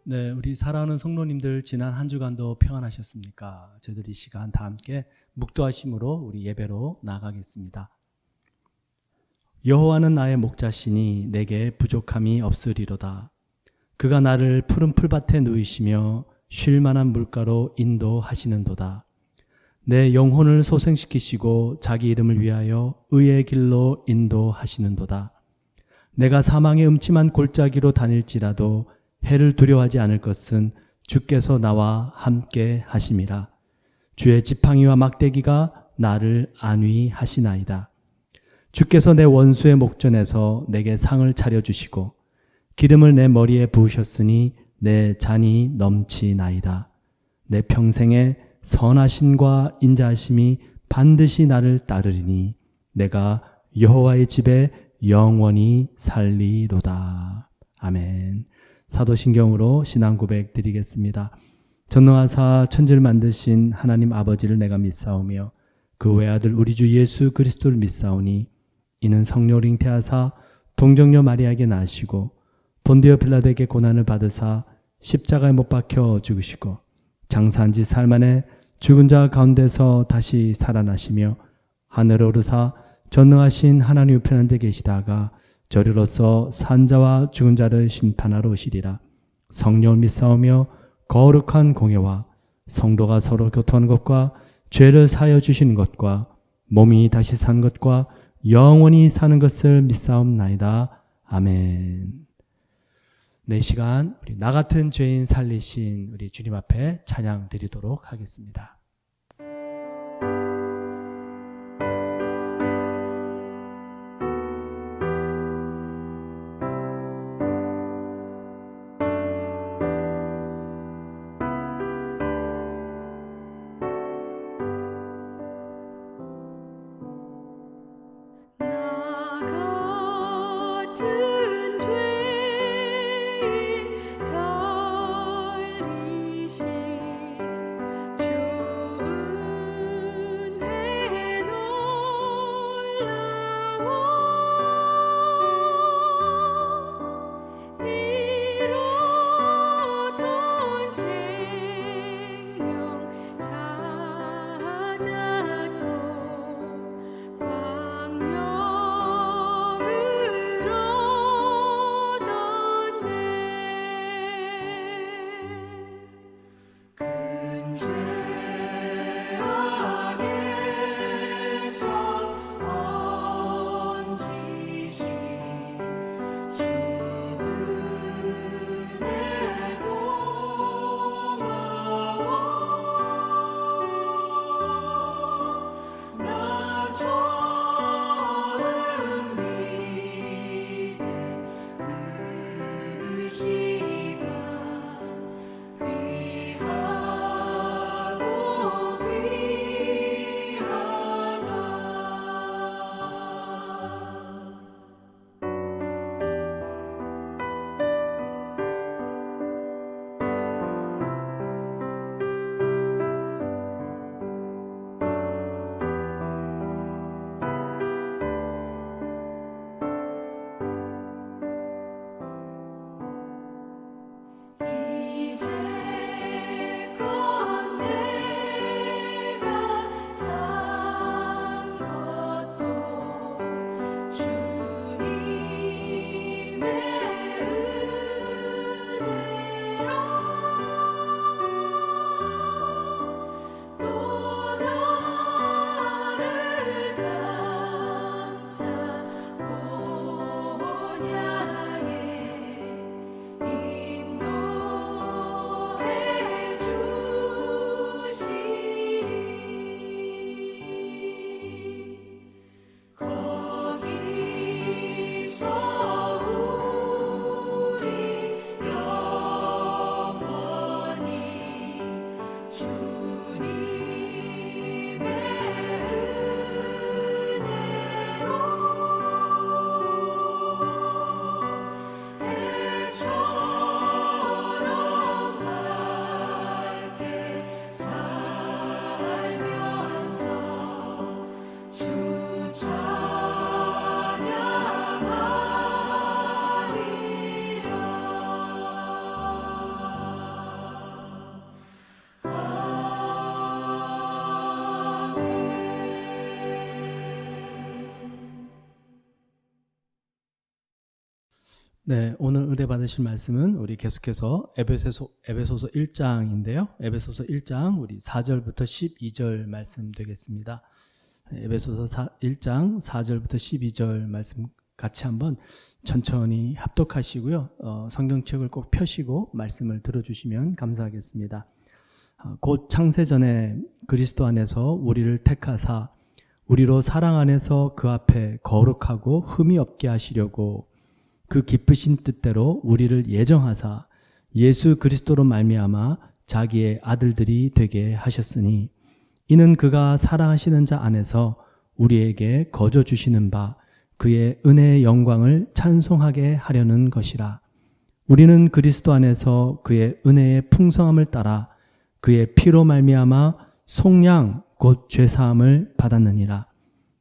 네, 우리 사랑하는 성도님들 지난 한 주간도 평안하셨습니까? 저희들 이 시간 다 함께 묵도하심으로 우리 예배로 나가겠습니다. 여호와는 나의 목자시니 내게 부족함이 없으리로다. 그가 나를 푸른 풀밭에 누이시며 쉴 만한 물가로 인도하시는도다. 내 영혼을 소생시키시고 자기 이름을 위하여 의의 길로 인도하시는도다. 내가 사망의 음침한 골짜기로 다닐지라도 해를 두려워하지 않을 것은 주께서 나와 함께 하심이라. 주의 지팡이와 막대기가 나를 안위하시나이다. 주께서 내 원수의 목전에서 내게 상을 차려주시고 기름을 내 머리에 부으셨으니 내 잔이 넘치나이다. 내 평생에 선하심과 인자하심이 반드시 나를 따르리니 내가 여호와의 집에 영원히 살리로다. 아멘. 사도신경으로 신앙 고백 드리겠습니다. 전능하사 천지를 만드신 하나님 아버지를 내가 믿사오며 그 외아들 우리 주 예수 그리스도를 믿사오니 이는 성령으로 잉태하사 동정녀 마리아에게 나시고 본디오 빌라도에게 고난을 받으사 십자가에 못 박혀 죽으시고 장사한 지 사흘 만에 죽은 자 가운데서 다시 살아나시며 하늘에 오르사 전능하신 하나님 우편한 데 계시다가 저리로서 산자와 죽은 자를 심판하러 오시리라. 성령을 믿사오며 거룩한 공예와 성도가 서로 교통하는 것과 죄를 사하여 주시는 것과 몸이 다시 산 것과 영원히 사는 것을 믿사옵나이다. 아멘. 네, 시간 우리 나 같은 죄인 살리신 우리 주님 앞에 찬양 드리도록 하겠습니다. 살리신 주 네, 오늘 은혜 받으실 말씀은 우리 계속해서 에베소서 1장인데요. 에베소서 1장 우리 4절부터 12절 말씀 되겠습니다. 에베소서 1장 4절부터 12절 말씀 같이 한번 천천히 합독하시고요. 성경책을 꼭 펴시고 말씀을 들어주시면 감사하겠습니다. 곧 창세전에 그리스도 안에서 우리를 택하사 우리로 사랑 안에서 그 앞에 거룩하고 흠이 없게 하시려고 그 기쁘신 뜻대로 우리를 예정하사 예수 그리스도로 말미암아 자기의 아들들이 되게 하셨으니 이는 그가 사랑하시는 자 안에서 우리에게 거저 주시는 바 그의 은혜의 영광을 찬송하게 하려는 것이라. 우리는 그리스도 안에서 그의 은혜의 풍성함을 따라 그의 피로 말미암아 속량 곧 죄사함을 받았느니라.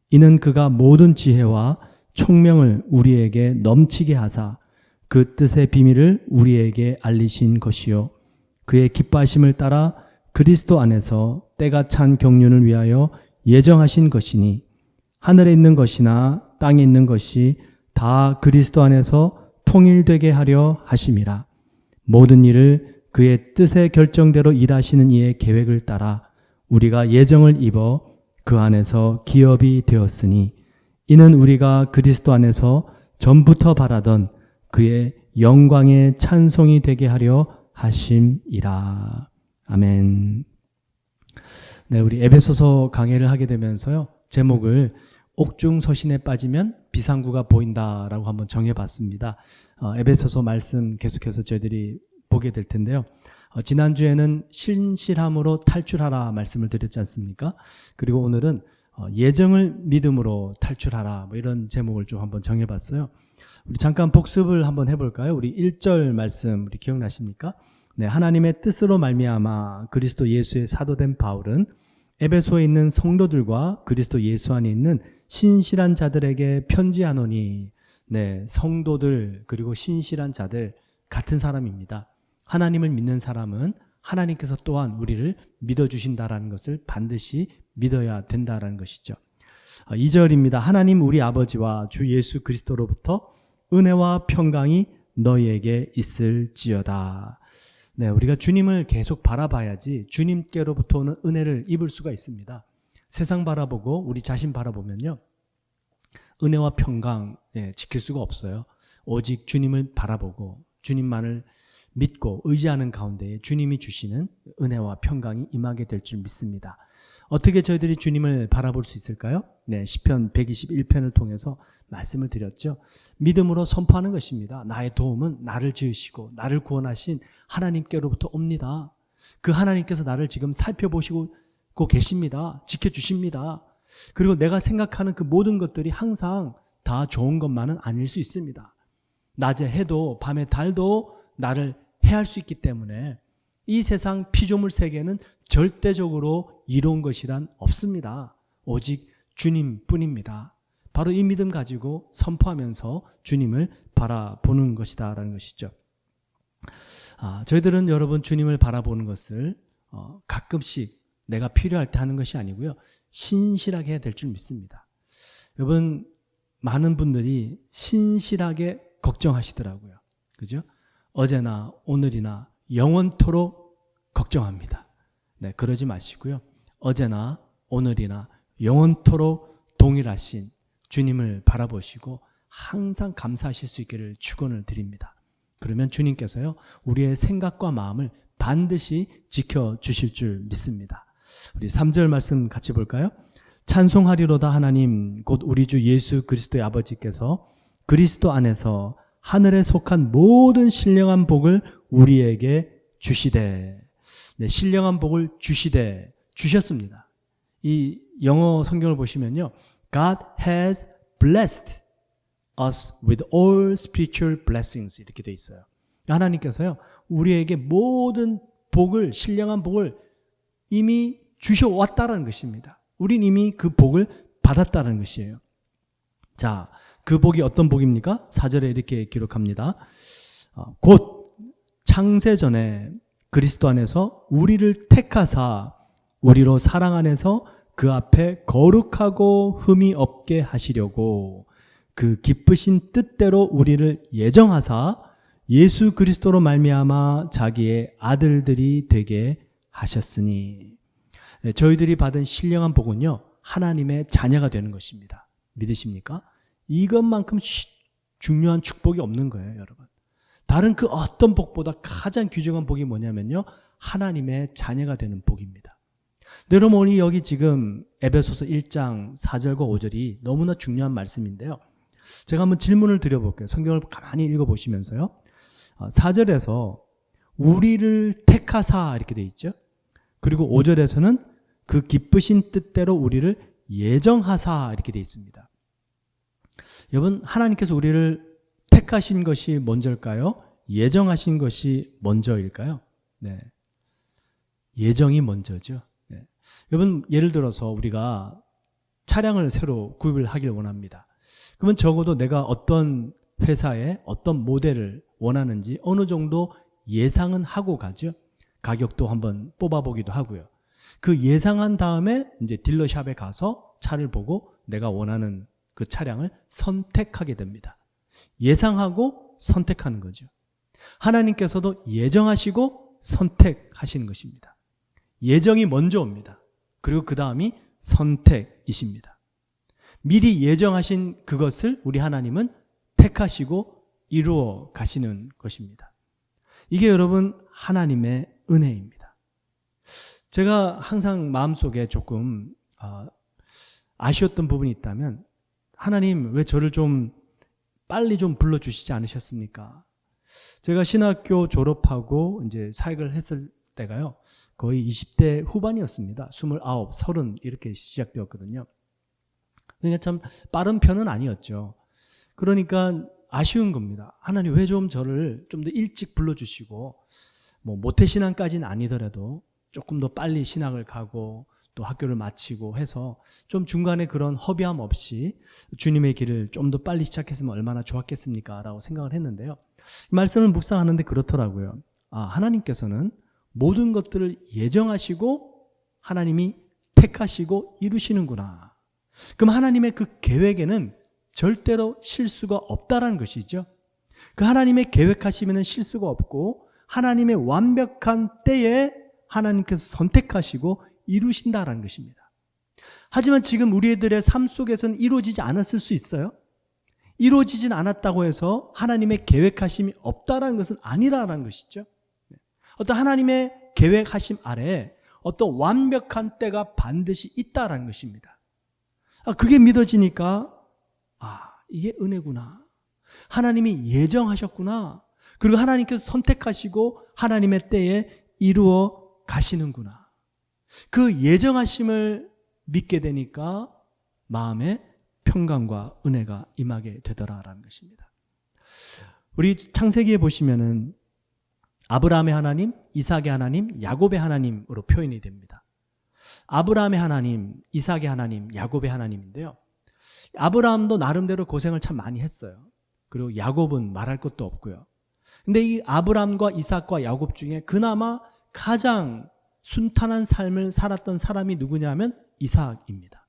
이는 그가 모든 지혜와 총명을 우리에게 넘치게 하사 그 뜻의 비밀을 우리에게 알리신 것이요 그의 기뻐하심을 따라 그리스도 안에서 때가 찬 경륜을 위하여 예정하신 것이니 하늘에 있는 것이나 땅에 있는 것이 다 그리스도 안에서 통일되게 하려 하심이라. 모든 일을 그의 뜻의 결정대로 일하시는 이의 계획을 따라 우리가 예정을 입어 그 안에서 기업이 되었으니 이는 우리가 그리스도 안에서 전부터 바라던 그의 영광의 찬송이 되게 하려 하심이라. 아멘. 네, 우리 에베소서 강해를 하게 되면서요. 제목을 옥중서신에 빠지면 비상구가 보인다라고 한번 정해봤습니다. 에베소서 말씀 계속해서 저희들이 보게 될 텐데요. 지난주에는 신실함으로 탈출하라 말씀을 드렸지 않습니까? 그리고 오늘은 예정을 믿음으로 탈출하라 이런 제목을 좀 한번 정해봤어요. 우리 잠깐 복습을 한번 해볼까요? 우리 1절 말씀 우리 기억나십니까? 네, 하나님의 뜻으로 말미암아 그리스도 예수의 사도된 바울은 에베소에 있는 성도들과 그리스도 예수 안에 있는 신실한 자들에게 편지하노니, 네, 성도들 그리고 신실한 자들 같은 사람입니다. 하나님을 믿는 사람은 하나님께서 또한 우리를 믿어주신다라는 것을 반드시 믿어야 된다라는 것이죠. 2절입니다. 하나님 우리 아버지와 주 예수 그리스도로부터 은혜와 평강이 너희에게 있을지어다. 네, 우리가 주님을 계속 바라봐야지 주님께로부터 오는 은혜를 입을 수가 있습니다. 세상 바라보고 우리 자신 바라보면요, 은혜와 평강 지킬 수가 없어요. 오직 주님을 바라보고 주님만을 믿고 의지하는 가운데 주님이 주시는 은혜와 평강이 임하게 될 줄 믿습니다. 어떻게 저희들이 주님을 바라볼 수 있을까요? 네, 시편 121편을 통해서 말씀을 드렸죠. 믿음으로 선포하는 것입니다. 나의 도움은 나를 지으시고 나를 구원하신 하나님께로부터 옵니다. 그 하나님께서 나를 지금 살펴보시고 계십니다. 지켜주십니다. 그리고 내가 생각하는 그 모든 것들이 항상 다 좋은 것만은 아닐 수 있습니다. 낮에 해도 밤에 달도 나를 해할 수 있기 때문에 이 세상 피조물 세계는 절대적으로 이로운 것이란 없습니다. 오직 주님뿐입니다. 바로 이 믿음 가지고 선포하면서 주님을 바라보는 것이다 라는 것이죠. 저희들은 여러분 주님을 바라보는 것을 가끔씩 내가 필요할 때 하는 것이 아니고요, 신실하게 해야 될 줄 믿습니다. 여러분, 많은 분들이 신실하게 걱정하시더라고요. 그죠? 어제나 오늘이나 영원토록 걱정합니다. 네, 그러지 마시고요. 어제나 오늘이나 영원토록 동일하신 주님을 바라보시고 항상 감사하실 수 있기를 축원을 드립니다. 그러면 주님께서요, 우리의 생각과 마음을 반드시 지켜주실 줄 믿습니다. 우리 3절 말씀 같이 볼까요? 찬송하리로다 하나님 곧 우리 주 예수 그리스도의 아버지께서 그리스도 안에서 하늘에 속한 모든 신령한 복을 우리에게 주시되. 네, 신령한 복을 주시되, 주셨습니다. 이 영어 성경을 보시면요, God has blessed us with all spiritual blessings 이렇게 되어 있어요. 하나님께서요, 우리에게 모든 복을, 신령한 복을 이미 주셔왔다라는 것입니다. 우린 이미 그 복을 받았다는 것이에요. 자, 그 복이 어떤 복입니까? 4절에 이렇게 기록합니다. 곧 창세전에 그리스도 안에서 우리를 택하사 우리로 사랑 안에서 그 앞에 거룩하고 흠이 없게 하시려고 그 기쁘신 뜻대로 우리를 예정하사 예수 그리스도로 말미암아 자기의 아들들이 되게 하셨으니. 저희들이 받은 신령한 복은요, 하나님의 자녀가 되는 것입니다. 믿으십니까? 이것만큼 중요한 축복이 없는 거예요, 여러분. 다른 그 어떤 복보다 가장 귀중한 복이 뭐냐면요, 하나님의 자녀가 되는 복입니다. 여러분, 오늘 여기 지금 에베소서 1장 4절과 5절이 너무나 중요한 말씀인데요. 제가 한번 질문을 드려볼게요. 성경을 가만히 읽어보시면서요. 4절에서 우리를 택하사 이렇게 돼 있죠. 그리고 5절에서는 그 기쁘신 뜻대로 우리를 예정하사 이렇게 돼 있습니다. 여러분, 하나님께서 우리를 택하신 것이 먼저일까요? 예정하신 것이 먼저일까요? 네. 예정이 먼저죠. 네. 여러분, 예를 들어서 우리가 차량을 새로 구입을 하길 원합니다. 그러면 적어도 내가 어떤 회사에 어떤 모델을 원하는지 어느 정도 예상은 하고 가죠. 가격도 한번 뽑아보기도 하고요. 그 예상한 다음에 이제 딜러샵에 가서 차를 보고 내가 원하는 그 차량을 선택하게 됩니다. 예상하고 선택하는 거죠. 하나님께서도 예정하시고 선택하시는 것입니다. 예정이 먼저 옵니다. 그리고 그 다음이 선택이십니다. 미리 예정하신 그것을 우리 하나님은 택하시고 이루어 가시는 것입니다. 이게 여러분 하나님의 은혜입니다. 제가 항상 마음속에 조금 아쉬웠던 부분이 있다면, 하나님 왜 저를 좀 빨리 좀 불러주시지 않으셨습니까? 제가 신학교 졸업하고 이제 사역을 했을 때가요, 거의 20대 후반이었습니다. 29, 30 이렇게 시작되었거든요. 그러니까 참 빠른 편은 아니었죠. 그러니까 아쉬운 겁니다. 하나님 왜 좀 저를 좀 더 일찍 불러주시고, 뭐 모태신앙까지는 아니더라도 조금 더 빨리 신학을 가고 또 학교를 마치고 해서 좀 중간에 그런 허비함 없이 주님의 길을 좀 더 빨리 시작했으면 얼마나 좋았겠습니까? 라고 생각을 했는데요. 이 말씀을 묵상하는데 그렇더라고요. 하나님께서는 모든 것들을 예정하시고 하나님이 택하시고 이루시는구나. 그럼 하나님의 그 계획에는 절대로 실수가 없다라는 것이죠. 그 하나님의 계획하시면 실수가 없고 하나님의 완벽한 때에 하나님께서 선택하시고 이루신다라는 것입니다. 하지만 지금 우리들의 삶 속에서는 이루어지지 않았을 수 있어요. 이루어지진 않았다고 해서 하나님의 계획하심이 없다라는 것은 아니라는 것이죠. 어떤 하나님의 계획하심 아래에 어떤 완벽한 때가 반드시 있다라는 것입니다. 그게 믿어지니까 이게 은혜구나. 하나님이 예정하셨구나. 그리고 하나님께서 선택하시고 하나님의 때에 이루어 가시는구나. 그 예정하심을 믿게 되니까 마음에 평강과 은혜가 임하게 되더라라는 것입니다. 우리 창세기에 보시면은 아브라함의 하나님, 이삭의 하나님, 야곱의 하나님으로 표현이 됩니다. 아브라함의 하나님, 이삭의 하나님, 야곱의 하나님인데요. 아브라함도 나름대로 고생을 참 많이 했어요. 그리고 야곱은 말할 것도 없고요. 근데 이 아브라함과 이삭과 야곱 중에 그나마 가장 순탄한 삶을 살았던 사람이 누구냐면 이삭입니다.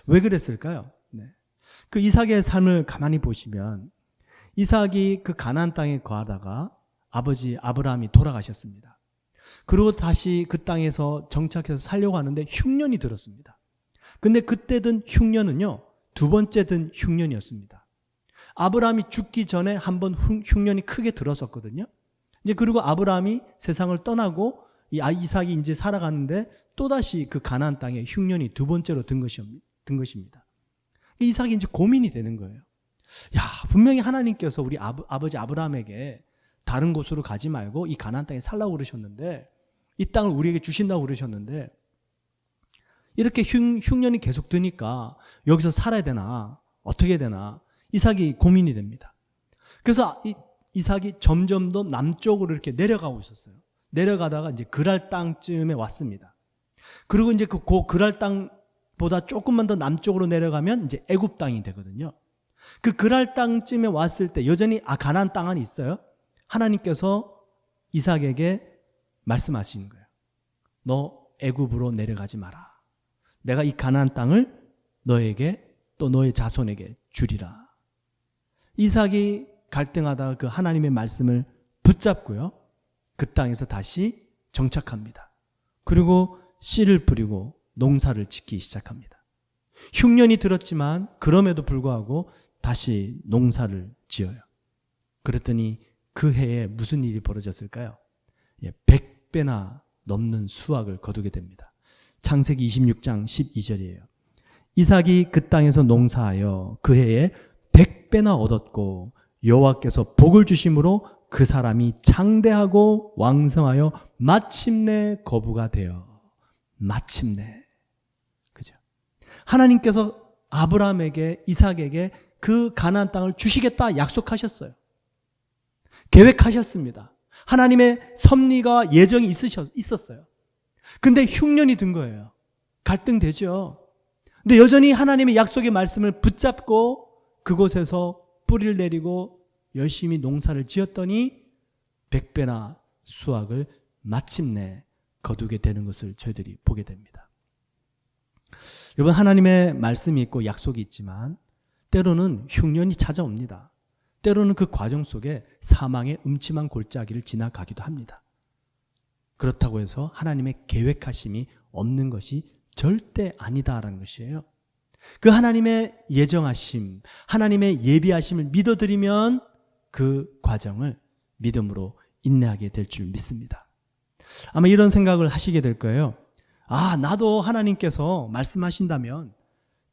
왜 그랬을까요? 그 이삭의 삶을 가만히 보시면 이삭이 그 가나안 땅에 거하다가 아버지 아브라함이 돌아가셨습니다. 그리고 다시 그 땅에서 정착해서 살려고 하는데 흉년이 들었습니다. 근데 그때 든 흉년은요, 두 번째 든 흉년이었습니다. 아브라함이 죽기 전에 한번 흉년이 크게 들었었거든요. 이제 그리고 아브라함이 세상을 떠나고 이삭이 이제 살아가는데 또다시 그 가나안 땅에 흉년이 두 번째로 든 것입니다. 이삭이 이제 고민이 되는 거예요. 분명히 하나님께서 우리 아버지 아브라함에게 다른 곳으로 가지 말고 이 가나안 땅에 살라고 그러셨는데, 이 땅을 우리에게 주신다고 그러셨는데, 이렇게 흉년이 계속 드니까 여기서 살아야 되나 어떻게 해야 되나 이삭이 고민이 됩니다. 그래서 이삭이 점점 더 남쪽으로 이렇게 내려가고 있었어요. 내려가다가 이제 그랄 땅쯤에 왔습니다. 그리고 이제 그 그랄 땅보다 조금만 더 남쪽으로 내려가면 이제 애굽 땅이 되거든요. 그 그랄 땅쯤에 왔을 때 여전히 가나안 땅 안에 있어요. 하나님께서 이삭에게 말씀하시는 거예요. 너 애굽으로 내려가지 마라. 내가 이 가나안 땅을 너에게 또 너의 자손에게 주리라. 이삭이 갈등하다가 그 하나님의 말씀을 붙잡고요. 그 땅에서 다시 정착합니다. 그리고 씨를 뿌리고 농사를 짓기 시작합니다. 흉년이 들었지만 그럼에도 불구하고 다시 농사를 지어요. 그랬더니 그 해에 무슨 일이 벌어졌을까요? 100배나 넘는 수확을 거두게 됩니다. 창세기 26장 12절이에요. 이삭이 그 땅에서 농사하여 그 해에 100배나 얻었고 여호와께서 복을 주심으로 그 사람이 장대하고 왕성하여 마침내 거부가 되어. 마침내. 그죠? 하나님께서 아브라함에게, 이삭에게 그 가나안 땅을 주시겠다 약속하셨어요. 계획하셨습니다. 하나님의 섭리가 예정이 있었어요. 근데 흉년이 든 거예요. 갈등되죠. 근데 여전히 하나님의 약속의 말씀을 붙잡고 그곳에서 뿌리를 내리고 열심히 농사를 지었더니 100배나 수확을 마침내 거두게 되는 것을 저희들이 보게 됩니다. 여러분, 하나님의 말씀이 있고 약속이 있지만 때로는 흉년이 찾아옵니다. 때로는 그 과정 속에 사망의 음침한 골짜기를 지나가기도 합니다. 그렇다고 해서 하나님의 계획하심이 없는 것이 절대 아니다라는 것이에요. 그 하나님의 예정하심, 하나님의 예비하심을 믿어드리면 그 과정을 믿음으로 인내하게 될 줄 믿습니다. 아마 이런 생각을 하시게 될 거예요. 나도 하나님께서 말씀하신다면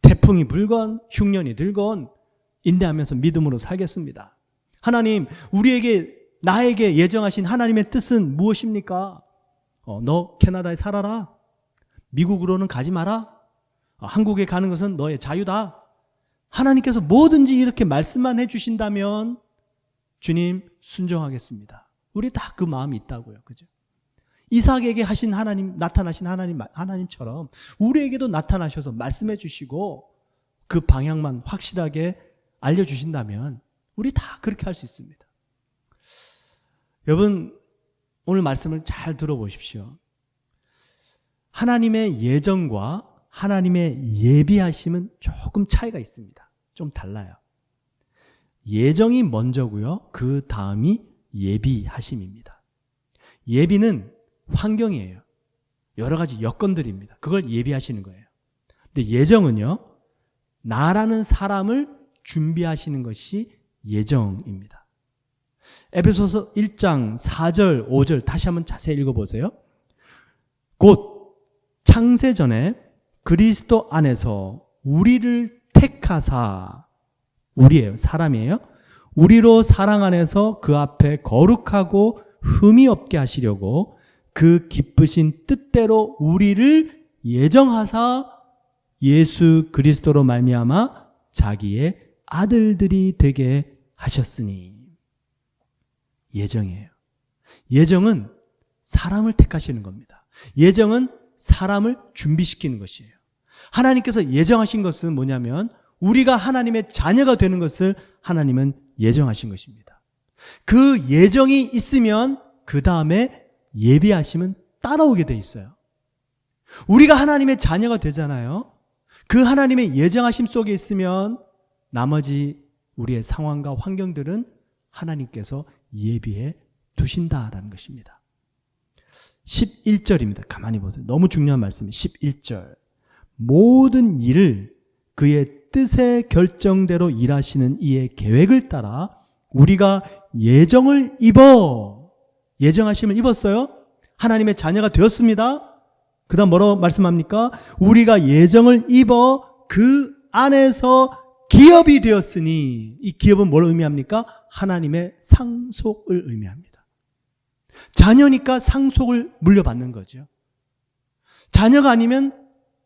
태풍이 불건 흉년이 들건 인내하면서 믿음으로 살겠습니다. 하나님, 나에게 예정하신 하나님의 뜻은 무엇입니까? 너 캐나다에 살아라. 미국으로는 가지 마라. 한국에 가는 것은 너의 자유다. 하나님께서 뭐든지 이렇게 말씀만 해주신다면 주님 순종하겠습니다. 우리 다 그 마음이 있다고요. 그죠? 이삭에게 하신 하나님, 나타나신 하나님처럼 우리에게도 나타나셔서 말씀해 주시고 그 방향만 확실하게 알려주신다면 우리 다 그렇게 할 수 있습니다. 여러분, 오늘 말씀을 잘 들어보십시오. 하나님의 예정과 하나님의 예비하심은 조금 차이가 있습니다. 좀 달라요. 예정이 먼저고요. 그 다음이 예비하심입니다. 예비는 환경이에요. 여러 가지 여건들입니다. 그걸 예비하시는 거예요. 근데 예정은요, 나라는 사람을 준비하시는 것이 예정입니다. 에베소서 1장 4절 5절 다시 한번 자세히 읽어보세요. 곧 창세전에 그리스도 안에서 우리를 택하사, 우리예요, 사람이에요. 우리로 사랑 안에서 그 앞에 거룩하고 흠이 없게 하시려고 그 기쁘신 뜻대로 우리를 예정하사 예수 그리스도로 말미암아 자기의 아들들이 되게 하셨으니. 예정이에요. 예정은 사람을 택하시는 겁니다. 예정은 사람을 준비시키는 것이에요. 하나님께서 예정하신 것은 뭐냐면 우리가 하나님의 자녀가 되는 것을 하나님은 예정하신 것입니다. 그 예정이 있으면 그 다음에 예비하심은 따라오게 돼 있어요. 우리가 하나님의 자녀가 되잖아요. 그 하나님의 예정하심 속에 있으면 나머지 우리의 상황과 환경들은 하나님께서 예비해 두신다라는 것입니다. 11절입니다. 가만히 보세요. 너무 중요한 말씀이 11절. 모든 일을 그의 뜻의 결정대로 일하시는 이의 계획을 따라 우리가 예정을 입어. 예정하심을 입었어요. 하나님의 자녀가 되었습니다. 그 다음 뭐라고 말씀합니까? 우리가 예정을 입어 그 안에서 기업이 되었으니. 이 기업은 뭘 의미합니까? 하나님의 상속을 의미합니다. 자녀니까 상속을 물려받는 거죠. 자녀가 아니면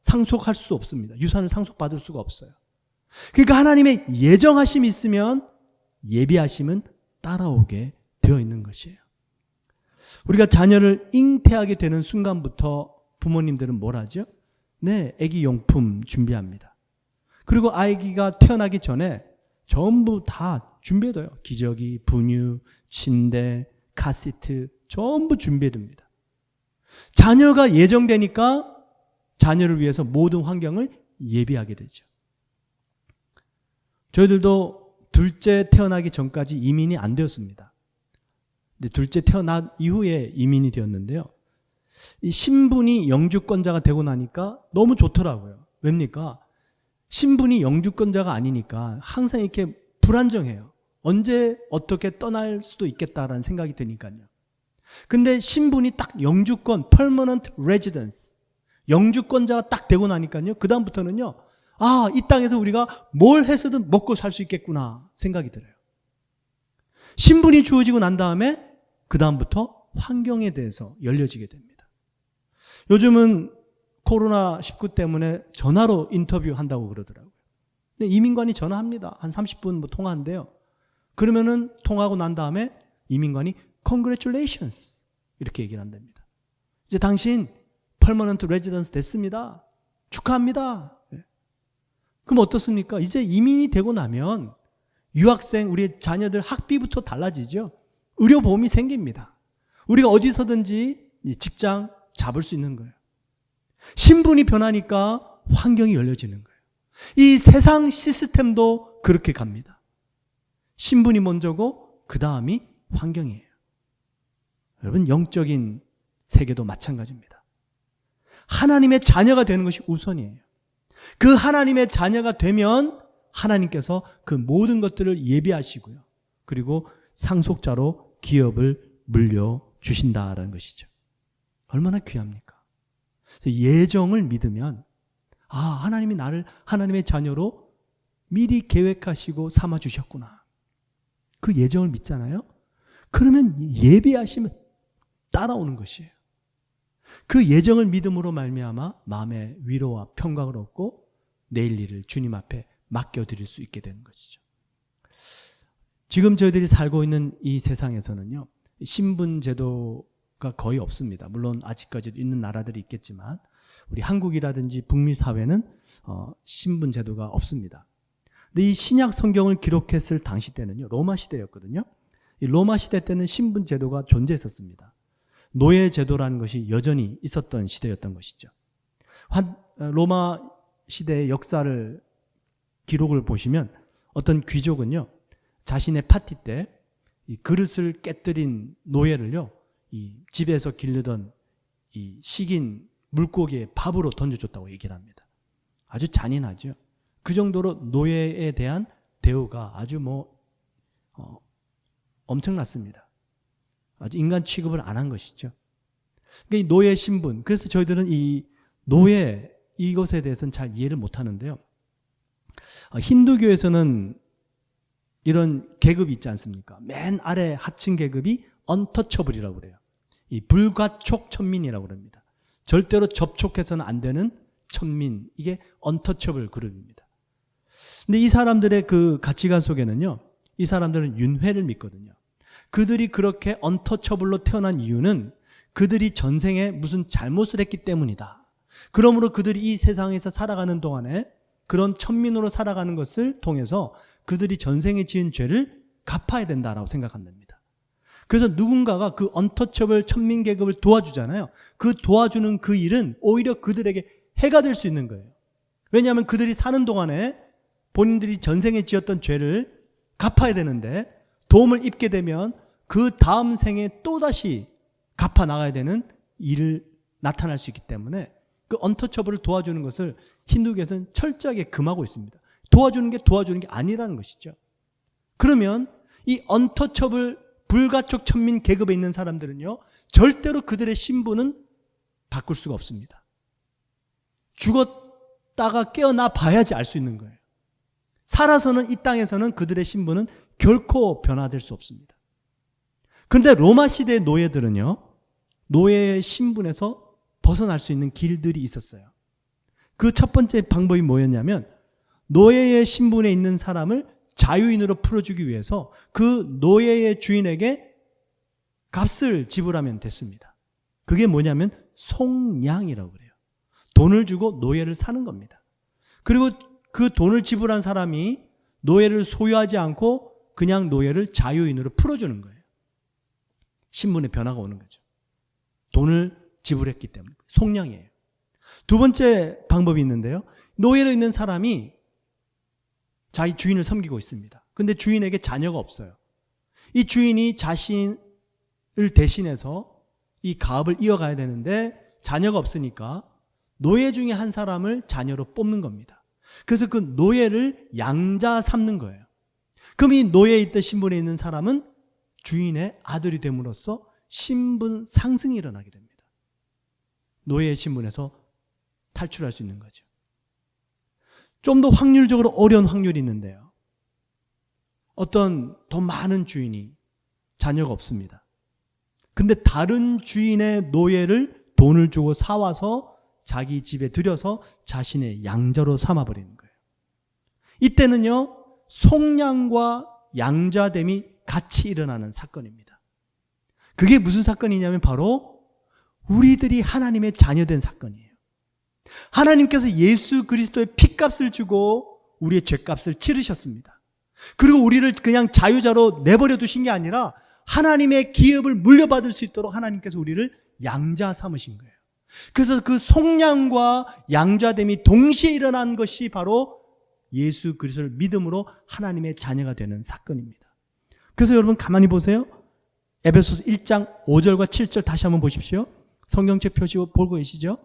상속할 수 없습니다. 유산을 상속받을 수가 없어요. 그러니까 하나님의 예정하심이 있으면 예비하심은 따라오게 되어 있는 것이에요. 우리가 자녀를 잉태하게 되는 순간부터 부모님들은 뭘 하죠? 네, 아기 용품 준비합니다. 그리고 아기가 태어나기 전에 전부 다 준비해둬요. 기저귀, 분유, 침대, 카시트 전부 준비해둡니다. 자녀가 예정되니까 자녀를 위해서 모든 환경을 예비하게 되죠. 저희들도 둘째 태어나기 전까지 이민이 안 되었습니다. 근데 둘째 태어난 이후에 이민이 되었는데요. 이 신분이 영주권자가 되고 나니까 너무 좋더라고요. 왜입니까? 신분이 영주권자가 아니니까 항상 이렇게 불안정해요. 언제 어떻게 떠날 수도 있겠다라는 생각이 드니까요. 근데 신분이 딱 영주권, permanent residence, 영주권자가 딱 되고 나니까요. 그 다음부터는요. 아, 이 땅에서 우리가 뭘 해서든 먹고 살 수 있겠구나 생각이 들어요. 신분이 주어지고 난 다음에 그 다음부터 환경에 대해서 열려지게 됩니다. 요즘은 코로나19 때문에 전화로 인터뷰한다고 그러더라고요. 근데 이민관이 전화합니다. 한 30분 뭐 통화한대요. 그러면은 통화하고 난 다음에 이민관이 Congratulations 이렇게 얘기를 한답니다. 이제 당신 permanent residence 됐습니다. 축하합니다. 그럼 어떻습니까? 이제 이민이 되고 나면 유학생, 우리 자녀들 학비부터 달라지죠. 의료보험이 생깁니다. 우리가 어디서든지 직장 잡을 수 있는 거예요. 신분이 변하니까 환경이 열려지는 거예요. 이 세상 시스템도 그렇게 갑니다. 신분이 먼저고 그 다음이 환경이에요. 여러분, 영적인 세계도 마찬가지입니다. 하나님의 자녀가 되는 것이 우선이에요. 그 하나님의 자녀가 되면 하나님께서 그 모든 것들을 예비하시고요. 그리고 상속자로 기업을 물려주신다라는 것이죠. 얼마나 귀합니까? 예정을 믿으면 하나님이 나를 하나님의 자녀로 미리 계획하시고 삼아주셨구나. 그 예정을 믿잖아요. 그러면 예비하시면 따라오는 것이에요. 그 예정을 믿음으로 말미암아 마음의 위로와 평강을 얻고 내일 일을 주님 앞에 맡겨드릴 수 있게 되는 것이죠. 지금 저희들이 살고 있는 이 세상에서는요, 신분 제도가 거의 없습니다. 물론 아직까지도 있는 나라들이 있겠지만 우리 한국이라든지 북미 사회는 신분 제도가 없습니다. 근데 이 신약 성경을 기록했을 당시 때는요, 로마 시대였거든요. 이 로마 시대 때는 신분 제도가 존재했었습니다. 노예 제도라는 것이 여전히 있었던 시대였던 것이죠. 로마 시대의 역사를 기록을 보시면 어떤 귀족은요, 자신의 파티 때 이 그릇을 깨뜨린 노예를요, 이 집에서 기르던 이 식인 물고기의 밥으로 던져줬다고 얘기를 합니다. 아주 잔인하죠. 그 정도로 노예에 대한 대우가 아주 엄청났습니다. 아주 인간 취급을 안 한 것이죠. 그러니까 이 노예 신분, 그래서 저희들은 이 노예 이것에 대해서는 잘 이해를 못 하는데요. 힌두교에서는 이런 계급이 있지 않습니까? 맨 아래 하층 계급이 untouchable이라고 그래요. 이 불가촉 천민이라고 그럽니다. 절대로 접촉해서는 안 되는 천민, 이게 untouchable 그룹입니다. 근데 이 사람들의 그 가치관 속에는요, 이 사람들은 윤회를 믿거든요. 그들이 그렇게 untouchable로 태어난 이유는 그들이 전생에 무슨 잘못을 했기 때문이다. 그러므로 그들이 이 세상에서 살아가는 동안에 그런 천민으로 살아가는 것을 통해서 그들이 전생에 지은 죄를 갚아야 된다라고 생각한답니다. 그래서 누군가가 그 untouchable 천민 계급을 도와주잖아요. 그 도와주는 그 일은 오히려 그들에게 해가 될 수 있는 거예요. 왜냐하면 그들이 사는 동안에 본인들이 전생에 지었던 죄를 갚아야 되는데 도움을 입게 되면 그 다음 생에 또다시 갚아 나가야 되는 일을 나타날 수 있기 때문에 그 untouchable을 도와주는 것을 힌두교에서는 철저하게 금하고 있습니다. 도와주는 게 아니라는 것이죠. 그러면 이 untouchable 불가촉 천민 계급에 있는 사람들은요, 절대로 그들의 신분은 바꿀 수가 없습니다. 죽었다가 깨어나 봐야지 알 수 있는 거예요. 살아서는 이 땅에서는 그들의 신분은 결코 변화될 수 없습니다. 그런데 로마 시대의 노예들은요, 노예의 신분에서 벗어날 수 있는 길들이 있었어요. 그 첫 번째 방법이 뭐였냐면, 노예의 신분에 있는 사람을 자유인으로 풀어주기 위해서 그 노예의 주인에게 값을 지불하면 됐습니다. 그게 뭐냐면 속량이라고 그래요. 돈을 주고 노예를 사는 겁니다. 그리고 그 돈을 지불한 사람이 노예를 소유하지 않고 그냥 노예를 자유인으로 풀어주는 거예요. 신분의 변화가 오는 거죠. 돈을 지불했기 때문에. 속량이에요. 두 번째 방법이 있는데요. 노예로 있는 사람이 자기 주인을 섬기고 있습니다. 근데 주인에게 자녀가 없어요. 이 주인이 자신을 대신해서 이 가업을 이어가야 되는데 자녀가 없으니까 노예 중에 한 사람을 자녀로 뽑는 겁니다. 그래서 그 노예를 양자 삼는 거예요. 그럼 이 노예에 있던 신분에 있는 사람은 주인의 아들이 됨으로써 신분 상승이 일어나게 됩니다. 노예의 신분에서 탈출할 수 있는 거죠. 좀 더 확률적으로 어려운 확률이 있는데요. 어떤 더 많은 주인이 자녀가 없습니다. 근데 다른 주인의 노예를 돈을 주고 사와서 자기 집에 들여서 자신의 양자로 삼아버리는 거예요. 이때는요, 속량과 양자됨이 같이 일어나는 사건입니다. 그게 무슨 사건이냐면 바로 우리들이 하나님의 자녀된 사건이에요. 하나님께서 예수 그리스도의 핏값을 주고 우리의 죄값을 치르셨습니다. 그리고 우리를 그냥 자유자로 내버려 두신 게 아니라 하나님의 기업을 물려받을 수 있도록 하나님께서 우리를 양자 삼으신 거예요. 그래서 그 속량과 양자됨이 동시에 일어난 것이 바로 예수 그리스도를 믿음으로 하나님의 자녀가 되는 사건입니다. 그래서 여러분 가만히 보세요. 에베소서 1장 5절과 7절 다시 한번 보십시오. 성경책 펴시고 보고 계시죠?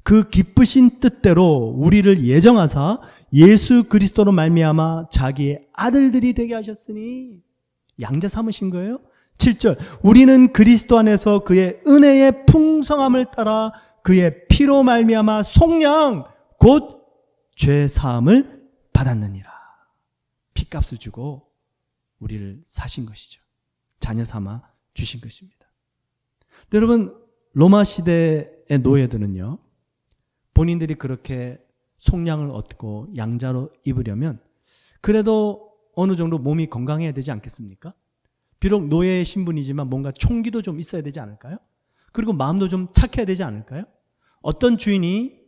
그 기쁘신 뜻대로 우리를 예정하사 예수 그리스도로 말미암아 자기의 아들들이 되게 하셨으니 양자 삼으신 거예요. 7절 우리는 그리스도 안에서 그의 은혜의 풍성함을 따라 그의 피로 말미암아 속량 곧 죄 사함을 받았느니라. 피값을 주고 우리를 사신 것이죠. 자녀 삼아 주신 것입니다. 여러분 로마 시대의 노예들은요, 본인들이 그렇게 속량을 얻고 양자로 입으려면 그래도 어느 정도 몸이 건강해야 되지 않겠습니까? 비록 노예의 신분이지만 뭔가 총기도 좀 있어야 되지 않을까요? 그리고 마음도 좀 착해야 되지 않을까요? 어떤 주인이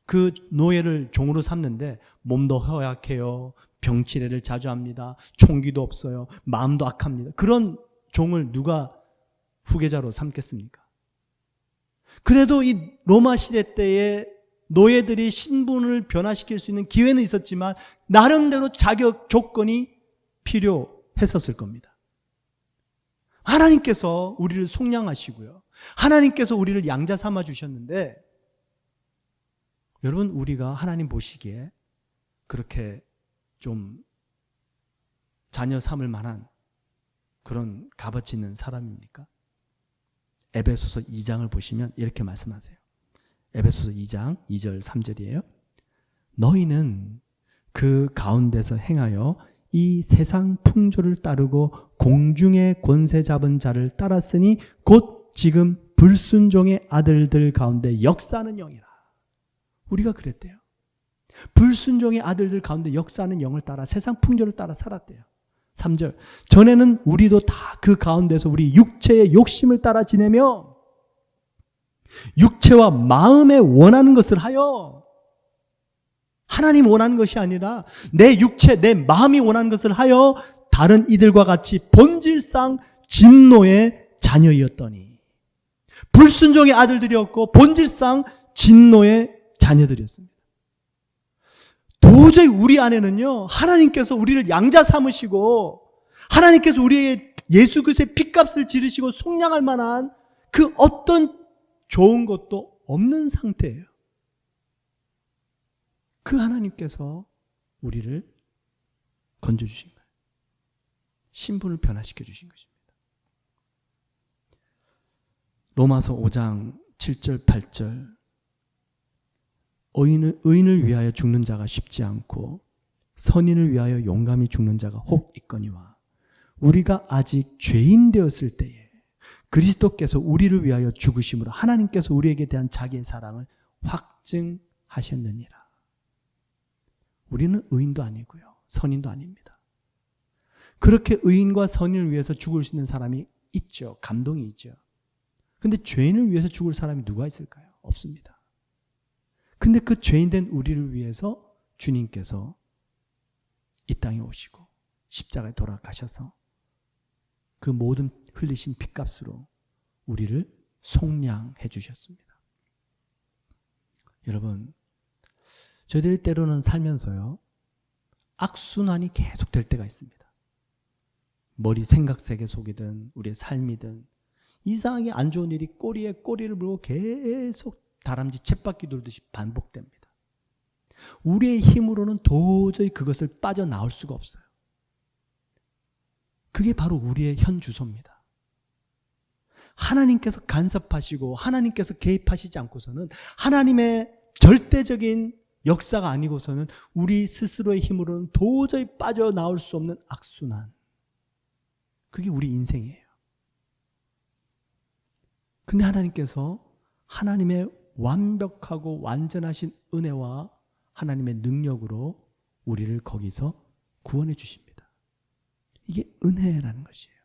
그 노예를 종으로 삼는데 몸도 허약해요, 병치레를 자주 합니다, 총기도 없어요, 마음도 악합니다. 그런 종을 누가 후계자로 삼겠습니까? 그래도 이 로마 시대 때에 노예들이 신분을 변화시킬 수 있는 기회는 있었지만 나름대로 자격 조건이 필요했었을 겁니다. 하나님께서 우리를 속량하시고요, 하나님께서 우리를 양자 삼아 주셨는데 여러분 우리가 하나님 보시기에 그렇게 좀 자녀 삼을 만한 그런 값어치 있는 사람입니까? 에베소서 2장을 보시면 이렇게 말씀하세요. 에베소서 2장 2절 3절이에요. 너희는 그 가운데서 행하여 이 세상 풍조를 따르고 공중의 권세 잡은 자를 따랐으니 곧 지금 불순종의 아들들 가운데 역사하는 영이라. 우리가 그랬대요. 불순종의 아들들 가운데 역사하는 영을 따라 세상 풍조를 따라 살았대요. 3절 전에는 우리도 다 그 가운데서 우리 육체의 욕심을 따라 지내며 육체와 마음에 원하는 것을 하여, 하나님 원하는 것이 아니라 내 육체, 내 마음이 원하는 것을 하여 다른 이들과 같이 본질상 진노의 자녀이었더니, 불순종의 아들들이었고 본질상 진노의 자녀들이었습니다. 도저히 우리 안에는요, 하나님께서 우리를 양자 삼으시고 하나님께서 우리의 예수 그리스도의 핏값을 지르시고 속량할 만한 그 어떤 좋은 것도 없는 상태예요. 그 하나님께서 우리를 건져주신 거예요. 신분을 변화시켜 주신 것입니다. 로마서 5장 7절 8절 의인을 위하여 죽는 자가 쉽지 않고 선인을 위하여 용감히 죽는 자가 혹 있거니와 우리가 아직 죄인 되었을 때에 그리스도께서 우리를 위하여 죽으심으로 하나님께서 우리에게 대한 자기의 사랑을 확증하셨느니라. 우리는 의인도 아니고요, 선인도 아닙니다. 그렇게 의인과 선인을 위해서 죽을 수 있는 사람이 있죠. 감동이 있죠. 근데 죄인을 위해서 죽을 사람이 누가 있을까요? 없습니다. 근데 그 죄인된 우리를 위해서 주님께서 이 땅에 오시고 십자가에 돌아가셔서 그 모든 흘리신 핏값으로 우리를 속량해 주셨습니다. 여러분, 저희들이 때로는 살면서요, 악순환이 계속 될 때가 있습니다. 머리 생각 세계 속이든 우리의 삶이든 이상하게 안 좋은 일이 꼬리에 꼬리를 물고 계속 다람쥐 쳇바퀴 돌듯이 반복됩니다. 우리의 힘으로는 도저히 그것을 빠져나올 수가 없어요. 그게 바로 우리의 현 주소입니다. 하나님께서 간섭하시고 하나님께서 개입하시지 않고서는, 하나님의 절대적인 역사가 아니고서는 우리 스스로의 힘으로는 도저히 빠져나올 수 없는 악순환. 그게 우리 인생이에요. 근데 하나님께서 하나님의 완벽하고 완전하신 은혜와 하나님의 능력으로 우리를 거기서 구원해 주십니다. 이게 은혜라는 것이에요.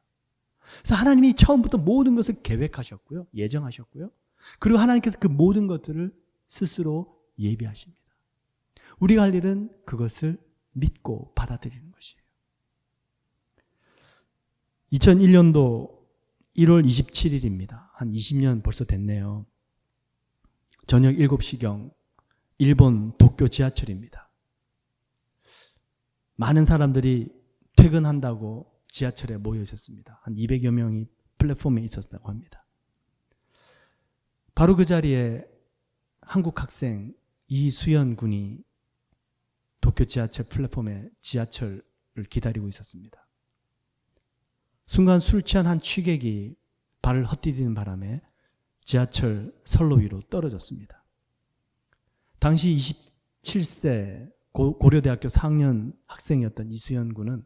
그래서 하나님이 처음부터 모든 것을 계획하셨고요, 예정하셨고요, 그리고 하나님께서 그 모든 것들을 스스로 예비하십니다. 우리가 할 일은 그것을 믿고 받아들이는 것이에요. 2001년도 1월 27일입니다. 한 20년 벌써 됐네요. 저녁 7시경 일본 도쿄 지하철입니다. 많은 사람들이 퇴근한다고 지하철에 모여 있었습니다. 한 200여 명이 플랫폼에 있었다고 합니다. 바로 그 자리에 한국 학생 이수연 군이 도쿄 지하철 플랫폼에 지하철을 기다리고 있었습니다. 순간 술 취한 한 취객이 발을 헛디디는 바람에 지하철 선로 위로 떨어졌습니다. 당시 27세 고려대학교 4학년 학생이었던 이수연 군은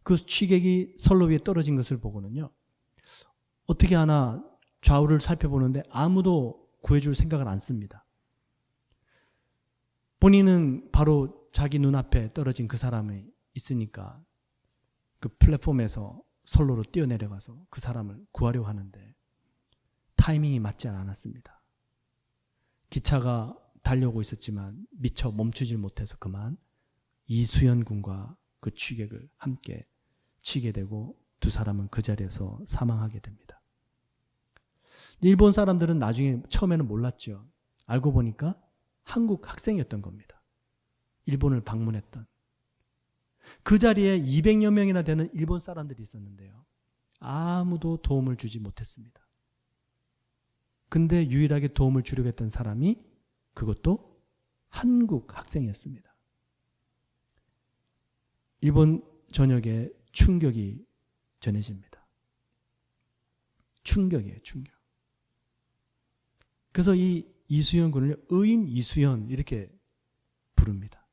그 취객이 선로 위에 떨어진 것을 보고는요, 어떻게 하나 좌우를 살펴보는데 아무도 구해줄 생각을 안 씁니다. 본인은 바로 자기 눈앞에 떨어진 그 사람이 있으니까 그 플랫폼에서 선로로 뛰어내려가서 그 사람을 구하려고 하는데 타이밍이 맞지 않았습니다. 기차가 달려오고 있었지만 미처 멈추질 못해서 그만 이수연 군과 그 취객을 함께 치게 되고 두 사람은 그 자리에서 사망하게 됩니다. 일본 사람들은 나중에 처음에는 몰랐죠. 알고 보니까 한국 학생이었던 겁니다. 일본을 방문했던. 그 자리에 200여 명이나 되는 일본 사람들이 있었는데요, 아무도 도움을 주지 못했습니다. 근데 유일하게 도움을 주려고 했던 사람이 그것도 한국 학생이었습니다. 일본 전역에 충격이 전해집니다. 충격이에요, 충격. 그래서 이 이수연 군을 의인 이수연 이렇게 부릅니다.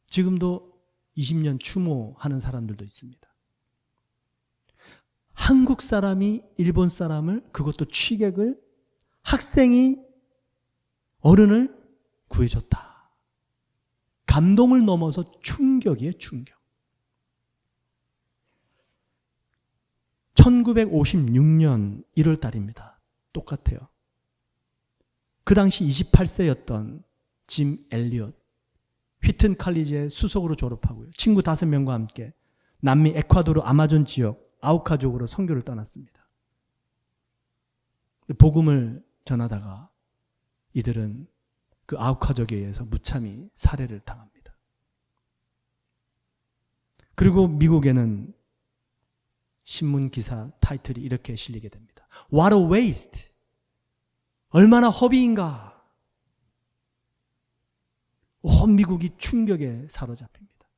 지금도 20년 추모하는 사람들도 있습니다. 한국 사람이 일본 사람을, 그것도 취객을, 학생이 어른을 구해줬다. 감동을 넘어서 충격이에요, 충격. 1956년 1월 달입니다. 똑같아요. 그 당시 28세였던 짐 엘리엇, 휘튼 칼리지의 수석으로 졸업하고요, 친구 5명과 함께 남미 에콰도르 아마존 지역 아우카족으로 선교를 떠났습니다. 복음을 전하다가 이들은 그 아우카족에 의해서 무참히 살해를 당합니다. 그리고 미국에는 신문 기사 타이틀이 이렇게 실리게 됩니다. What a waste! 얼마나 허비인가! 온 미국이 충격에 사로잡힙니다.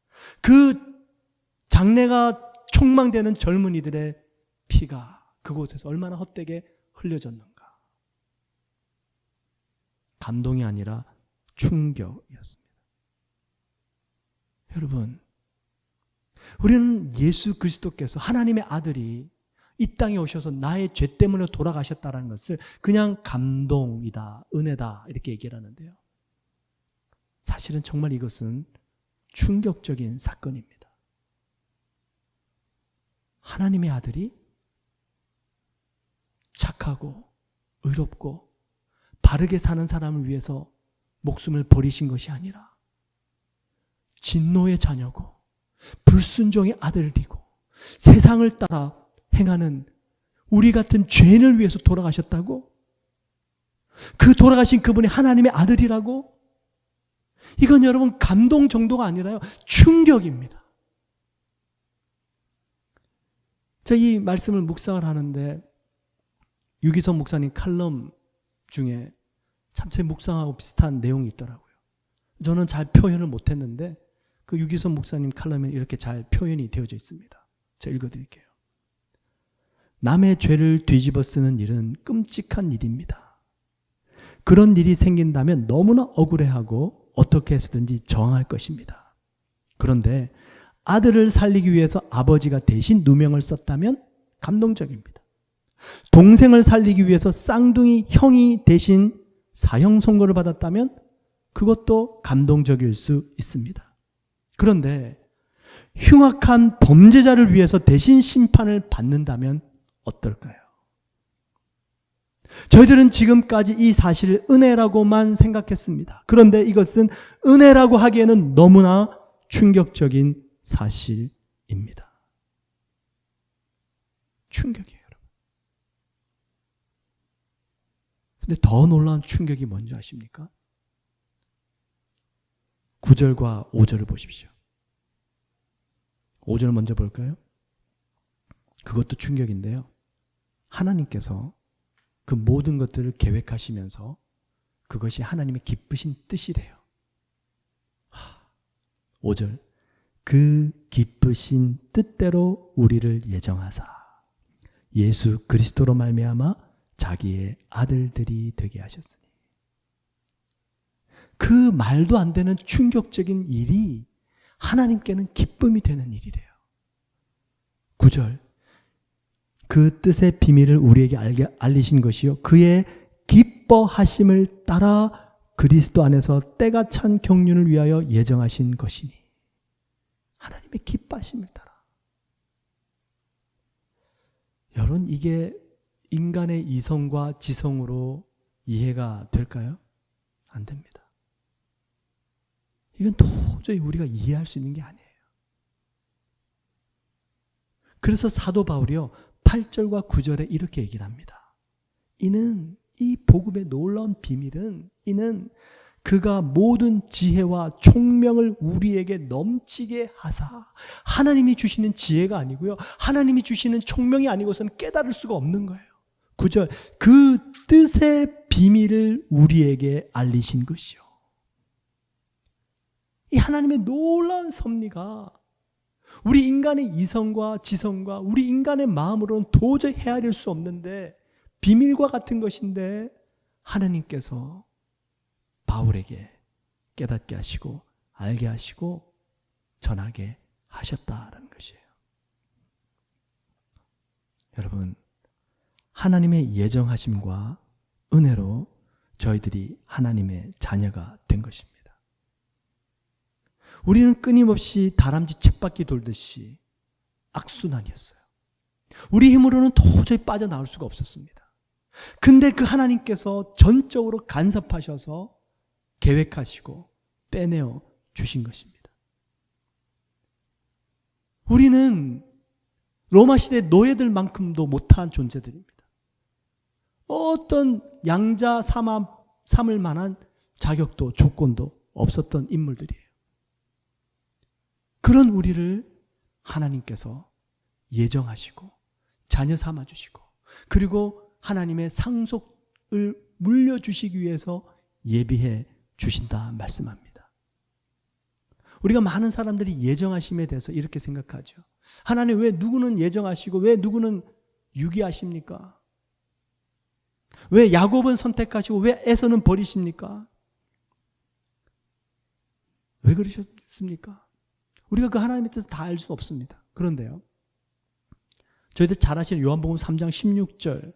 그 장래가 촉망되는 젊은이들의 피가 그곳에서 얼마나 헛되게 흘려졌는가. 감동이 아니라 충격이었습니다. 여러분, 우리는 예수 그리스도께서, 하나님의 아들이 이 땅에 오셔서 나의 죄 때문에 돌아가셨다는 것을 그냥 감동이다, 은혜다 이렇게 얘기를 하는데요, 사실은 정말 이것은 충격적인 사건입니다. 하나님의 아들이 착하고 의롭고 바르게 사는 사람을 위해서 목숨을 버리신 것이 아니라 진노의 자녀고 불순종의 아들이고 세상을 따라 행하는 우리 같은 죄인을 위해서 돌아가셨다고? 그 돌아가신 그분이 하나님의 아들이라고? 이건 여러분 감동 정도가 아니라요, 충격입니다. 제가 이 말씀을 묵상을 하는데 유기성 목사님 칼럼 중에 참 제 묵상하고 비슷한 내용이 있더라고요. 저는 잘 표현을 못했는데 그 유기성 목사님 칼럼에 이렇게 잘 표현이 되어져 있습니다. 제가 읽어드릴게요. 남의 죄를 뒤집어 쓰는 일은 끔찍한 일입니다. 그런 일이 생긴다면 너무나 억울해하고 어떻게 해서든지 저항할 것입니다. 그런데 아들을 살리기 위해서 아버지가 대신 누명을 썼다면 감동적입니다. 동생을 살리기 위해서 쌍둥이 형이 대신 사형 선고를 받았다면 그것도 감동적일 수 있습니다. 그런데 흉악한 범죄자를 위해서 대신 심판을 받는다면 어떨까요? 저희들은 지금까지 이 사실을 은혜라고만 생각했습니다. 그런데 이것은 은혜라고 하기에는 너무나 충격적인 사실입니다. 충격이에요, 여러분. 근데 더 놀라운 충격이 뭔지 아십니까? 9절과 5절을 보십시오. 5절 먼저 볼까요? 그것도 충격인데요. 하나님께서 그 모든 것들을 계획하시면서 그것이 하나님의 기쁘신 뜻이래요. 5절, 그 기쁘신 뜻대로 우리를 예정하사 예수 그리스도로 말미암아 자기의 아들들이 되게 하셨으니. 그 말도 안 되는 충격적인 일이 하나님께는 기쁨이 되는 일이래요. 9절, 그 뜻의 비밀을 우리에게 알리신 것이요 그의 기뻐하심을 따라 그리스도 안에서 때가 찬 경륜을 위하여 예정하신 것이니. 하나님의 기뻐하심을 따라. 여러분, 이게 인간의 이성과 지성으로 이해가 될까요? 안 됩니다. 이건 도저히 우리가 이해할 수 있는 게 아니에요. 그래서 사도 바울이요 8절과 9절에 이렇게 얘기를 합니다. 이는 이 복음의 놀라운 비밀은 이는 그가 모든 지혜와 총명을 우리에게 넘치게 하사. 하나님이 주시는 지혜가 아니고요, 하나님이 주시는 총명이 아니고서는 깨달을 수가 없는 거예요. 9절, 그 뜻의 비밀을 우리에게 알리신 것이요. 이 하나님의 놀라운 섭리가 우리 인간의 이성과 지성과 우리 인간의 마음으로는 도저히 헤아릴 수 없는데 비밀과 같은 것인데 하나님께서 바울에게 깨닫게 하시고 알게 하시고 전하게 하셨다라는 것이에요. 여러분, 하나님의 예정하심과 은혜로 저희들이 하나님의 자녀가 된 것입니다. 우리는 끊임없이 다람쥐 쳇바퀴 돌듯이 악순환이었어요. 우리 힘으로는 도저히 빠져나올 수가 없었습니다. 근데 그 하나님께서 전적으로 간섭하셔서 계획하시고 빼내어 주신 것입니다. 우리는 로마 시대 노예들만큼도 못한 존재들입니다. 어떤 양자 삼을 만한 자격도 조건도 없었던 인물들이에요. 그런 우리를 하나님께서 예정하시고 자녀 삼아주시고 그리고 하나님의 상속을 물려주시기 위해서 예비해 주신다 말씀합니다. 우리가 많은 사람들이 예정하심에 대해서 이렇게 생각하죠. 하나님, 왜 누구는 예정하시고 왜 누구는 유기하십니까? 왜 야곱은 선택하시고 왜 에서는 버리십니까? 왜 그러셨습니까? 우리가 그 하나님의 뜻을 다 알 수 없습니다. 그런데요, 저희들 잘 아시는 요한복음 3장 16절,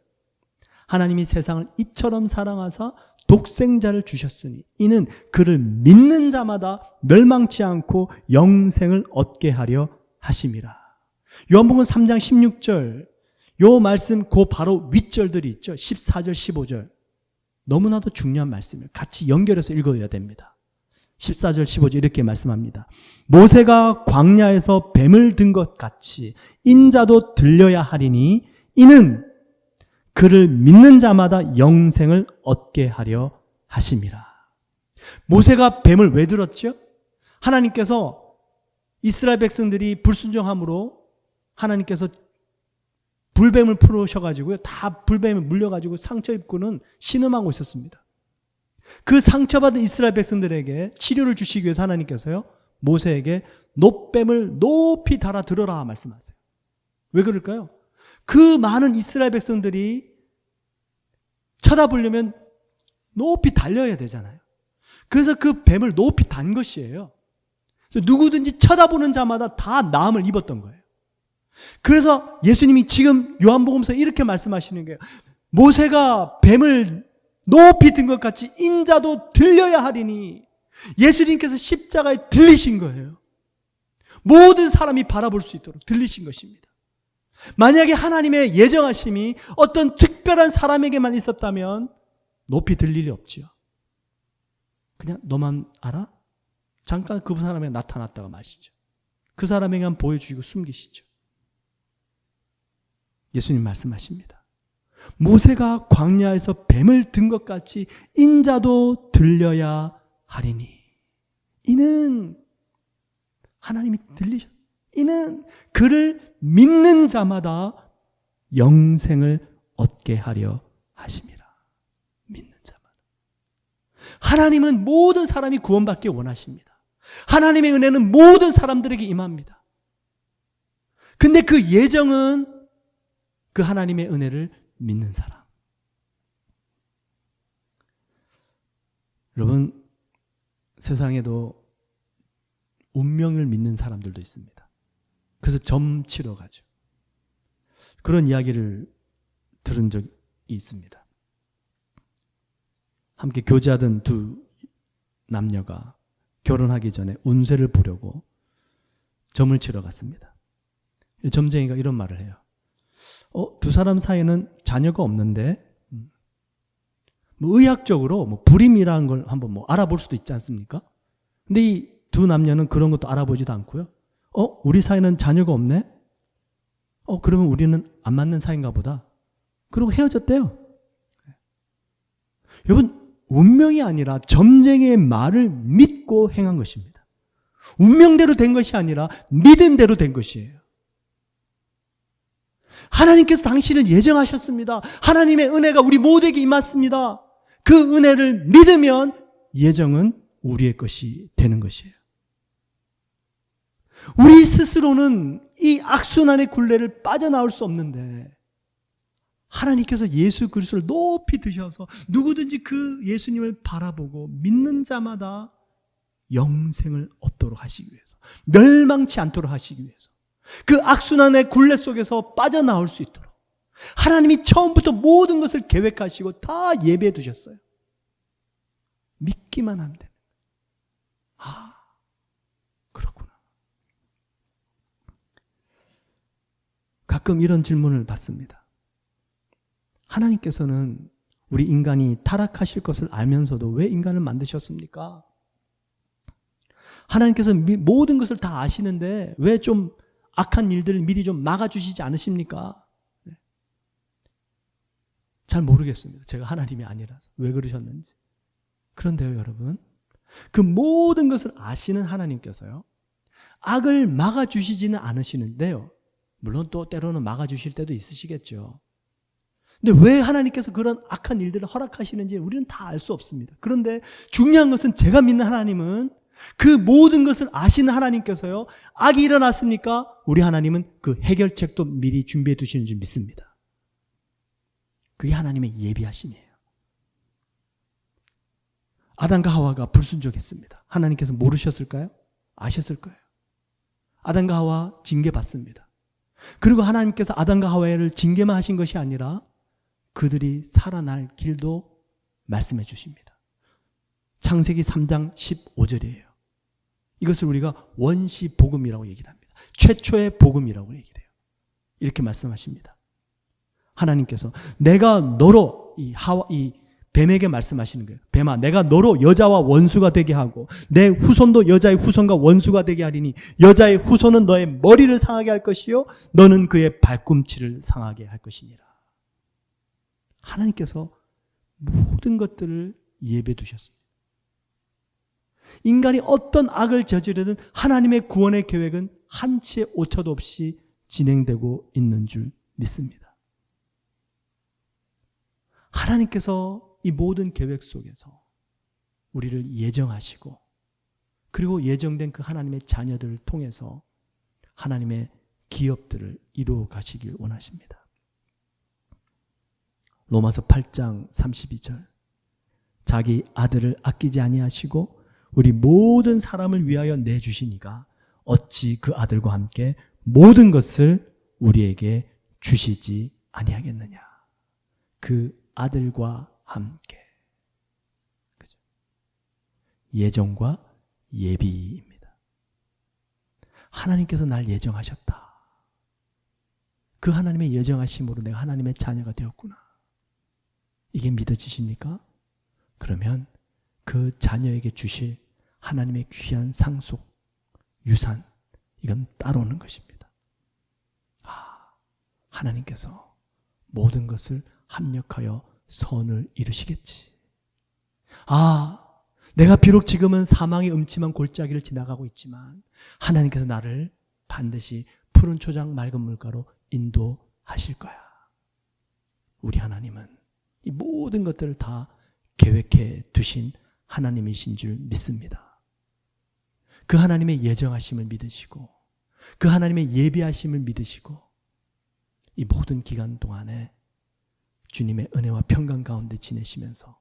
하나님이 세상을 이처럼 사랑하사 독생자를 주셨으니 이는 그를 믿는 자마다 멸망치 않고 영생을 얻게 하려 하심이라. 요한복음 3장 16절, 요 말씀 그 바로 윗절들이 있죠. 14절 15절 너무나도 중요한 말씀이에요. 같이 연결해서 읽어야 됩니다. 14절 15절 이렇게 말씀합니다. 모세가 광야에서 뱀을 든 것 같이 인자도 들려야 하리니 이는 그를 믿는 자마다 영생을 얻게 하려 하심이라. 모세가 뱀을 왜 들었죠? 하나님께서 이스라엘 백성들이 불순종함으로 하나님께서 불뱀을 풀으셔가지고요, 다 불뱀에 물려가지고 상처 입고는 신음하고 있었습니다. 그 상처받은 이스라엘 백성들에게 치료를 주시기 위해서 하나님께서요, 모세에게 놋뱀을 높이 달아 들어라 말씀하세요. 왜 그럴까요? 그 많은 이스라엘 백성들이 쳐다보려면 높이 달려야 되잖아요. 그래서 그 뱀을 높이 단 것이에요. 그래서 누구든지 쳐다보는 자마다 다 나음을 입었던 거예요. 그래서 예수님이 지금 요한복음서 이렇게 말씀하시는 거예요. 모세가 뱀을 높이 든 것 같이 인자도 들려야 하리니, 예수님께서 십자가에 들리신 거예요. 모든 사람이 바라볼 수 있도록 들리신 것입니다. 만약에 하나님의 예정하심이 어떤 특별한 사람에게만 있었다면 높이 들 일이 없죠. 그냥 너만 알아? 잠깐 그 사람에게 나타났다가 마시죠. 그 사람에게만 보여주시고 숨기시죠. 예수님 말씀하십니다. 모세가 광야에서 뱀을 든 것 같이 인자도 들려야 하리니, 이는 하나님이 들리셨, 이는 그를 믿는 자마다 영생을 얻게 하려 하심이라. 믿는 자마다. 하나님은 모든 사람이 구원받기 원하십니다. 하나님의 은혜는 모든 사람들에게 임합니다. 근데 그 예정은 그 하나님의 은혜를 믿는 사람. 여러분, 세상에도 운명을 믿는 사람들도 있습니다. 그래서 점 치러 가죠. 그런 이야기를 들은 적이 있습니다. 함께 교제하던 두 남녀가 결혼하기 전에 운세를 보려고 점을 치러 갔습니다. 점쟁이가 이런 말을 해요. 두 사람 사이에는 자녀가 없는데 의학적으로 불임이라는 걸 한번 알아볼 수도 있지 않습니까? 근데 이 두 남녀는 그런 것도 알아보지도 않고요. 우리 사이는 자녀가 없네? 그러면 우리는 안 맞는 사이인가 보다. 그러고 헤어졌대요. 여러분, 운명이 아니라 점쟁이의 말을 믿고 행한 것입니다. 운명대로 된 것이 아니라 믿은 대로 된 것이에요. 하나님께서 당신을 예정하셨습니다. 하나님의 은혜가 우리 모두에게 임했습니다. 그 은혜를 믿으면 예정은 우리의 것이 되는 것이에요. 우리 스스로는 이 악순환의 굴레를 빠져나올 수 없는데, 하나님께서 예수 그리스도를 높이 드셔서 누구든지 그 예수님을 바라보고 믿는 자마다 영생을 얻도록 하시기 위해서, 멸망치 않도록 하시기 위해서, 그 악순환의 굴레 속에서 빠져나올 수 있도록 하나님이 처음부터 모든 것을 계획하시고 다 예비해 두셨어요. 믿기만 하면 됩니다. 그렇구나. 가끔 이런 질문을 받습니다. 하나님께서는 우리 인간이 타락하실 것을 알면서도 왜 인간을 만드셨습니까? 하나님께서 모든 것을 다 아시는데 왜 좀 악한 일들을 미리 좀 막아주시지 않으십니까? 잘 모르겠습니다. 제가 하나님이 아니라서 왜 그러셨는지. 그런데요, 여러분, 그 모든 것을 아시는 하나님께서요, 악을 막아주시지는 않으시는데요, 물론 또 때로는 막아주실 때도 있으시겠죠. 근데 왜 하나님께서 그런 악한 일들을 허락하시는지 우리는 다 알 수 없습니다. 그런데 중요한 것은, 제가 믿는 하나님은 그 모든 것을 아시는 하나님께서요, 악이 일어났습니까? 우리 하나님은 그 해결책도 미리 준비해 두시는 줄 믿습니다. 그게 하나님의 예비하심이에요. 아담과 하와가 불순종했습니다. 하나님께서 모르셨을까요? 아셨을 거예요. 아담과 하와 징계받습니다. 그리고 하나님께서 아담과 하와를 징계만 하신 것이 아니라 그들이 살아날 길도 말씀해 주십니다. 창세기 3장 15절이에요. 이것을 우리가 원시 복음이라고 얘기를 합니다. 최초의 복음이라고 얘기를 해요. 이렇게 말씀하십니다. 하나님께서 내가 너로 이 뱀에게 말씀하시는 거예요. 뱀아, 내가 너로 여자와 원수가 되게 하고 내 후손도 여자의 후손과 원수가 되게 하리니 여자의 후손은 너의 머리를 상하게 할 것이요 너는 그의 발꿈치를 상하게 할 것이니라. 하나님께서 모든 것들을 예배해 두셨습니다. 인간이 어떤 악을 저지르든 하나님의 구원의 계획은 한치의 오차도 없이 진행되고 있는 줄 믿습니다. 하나님께서 이 모든 계획 속에서 우리를 예정하시고 그리고 예정된 그 하나님의 자녀들을 통해서 하나님의 기업들을 이루어 가시길 원하십니다. 로마서 8장 32절 자기 아들을 아끼지 아니하시고 우리 모든 사람을 위하여 내주시니가 어찌 그 아들과 함께 모든 것을 우리에게 주시지 아니하겠느냐. 그 아들과 함께. 그죠? 예정과 예비입니다. 하나님께서 날 예정하셨다. 그 하나님의 예정하심으로 내가 하나님의 자녀가 되었구나. 이게 믿어지십니까? 그러면 그 자녀에게 주실 하나님의 귀한 상속, 유산, 이건 따라오는 것입니다. 하나님께서 모든 것을 합력하여 선을 이루시겠지. 내가 비록 지금은 사망의 음침한 골짜기를 지나가고 있지만 하나님께서 나를 반드시 푸른 초장 맑은 물가로 인도하실 거야. 우리 하나님은 이 모든 것들을 다 계획해 두신 하나님이신 줄 믿습니다. 그 하나님의 예정하심을 믿으시고 그 하나님의 예비하심을 믿으시고 이 모든 기간 동안에 주님의 은혜와 평강 가운데 지내시면서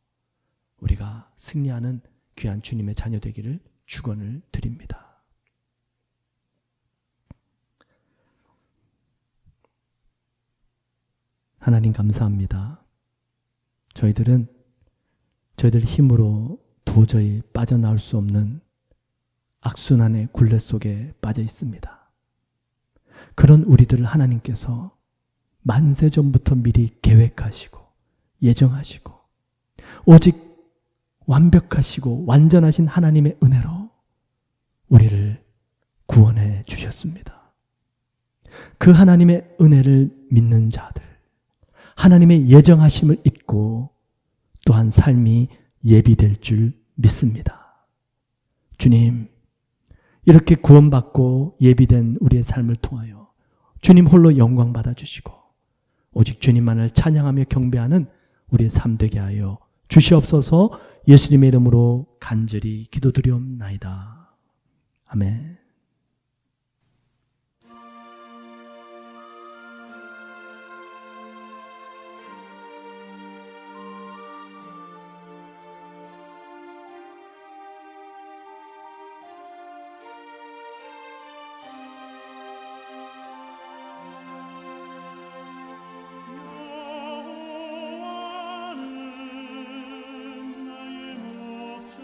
우리가 승리하는 귀한 주님의 자녀 되기를 축원을 드립니다. 하나님 감사합니다. 저희들 힘으로 도저히 빠져나올 수 없는 악순환의 굴레 속에 빠져 있습니다. 그런 우리들을 하나님께서 만세전부터 미리 계획하시고 예정하시고 오직 완벽하시고 완전하신 하나님의 은혜로 우리를 구원해 주셨습니다. 그 하나님의 은혜를 믿는 자들, 하나님의 예정하심을 잊고 또한 삶이 예비될 줄 믿습니다. 주님, 이렇게 구원받고 예비된 우리의 삶을 통하여 주님 홀로 영광 받아주시고 오직 주님만을 찬양하며 경배하는 우리의 삶 되게 하여 주시옵소서. 예수님의 이름으로 간절히 기도드리옵나이다. 아멘. 나의 목자시니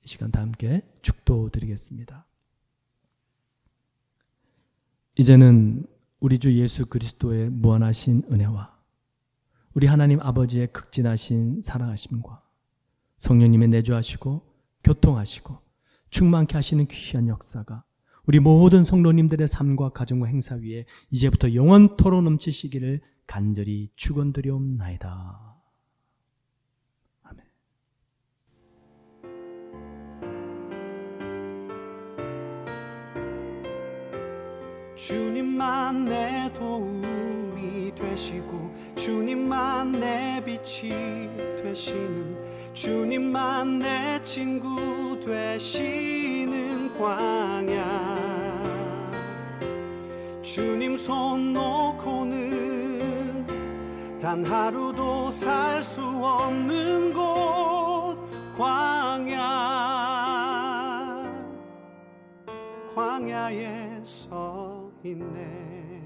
이 시간 다 함께 축도드리겠습니다. 이제는 우리 주 예수 그리스도의 무한하신 은혜와 우리 하나님 아버지의 극진하신 사랑하심과 성령님의 내주하시고 교통하시고 충만케 하시는 귀한 역사가 우리 모든 성도님들의 삶과 가정과 행사 위에 이제부터 영원토록 넘치시기를 간절히 축원드리옵나이다. 아멘. 주님만 내 도움이 되시고 주님만 내 빛이 되시는 주님만 내 친구 되시는 광야 주님 손 놓고는 단 하루도 살 수 없는 곳 광야에 서 있네